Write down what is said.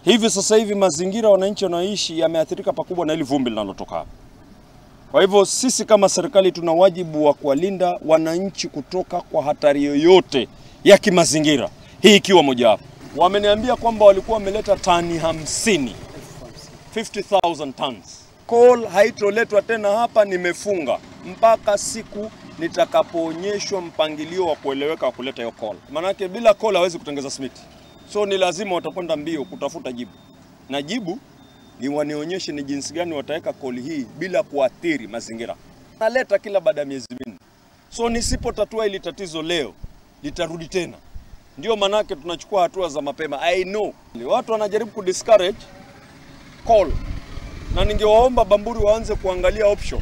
Hivi sasa hivi mazingira wananchi wanaishi yameathirika pakubwa na ile vumbi linalotoka hapa. Kwa hivyo sisi kama serikali tuna wajibu wa kuwalinda wananchi kutoka kwa hatari yoyote ya kimazingira. Hii ikiwa moja wapo. Wameniambia kwamba walikuwa wameleta tani 50,000 tons. Coal haitoletwa tena hapa, nimefunga mpaka siku nitakapoonyeshwa mpangilio wa kueleweka wa kuleta hiyo coal. Manake bila coal hawezi kutengeza simiti. So ni lazima watakwenda mbio kutafuta jibu. Na jibu ni wanionyeshe ni jinsi gani wataweka coal hii bila kuathiri mazingira. Naleta kila baada ya miezi minne. So nisipotatua hili tatizo leo litarudi tena. Ndio manake tunachukua hatua za mapema. I know watu wanajaribu kudiscourage coal. Na ningewaomba Bamburi waanze kuangalia option.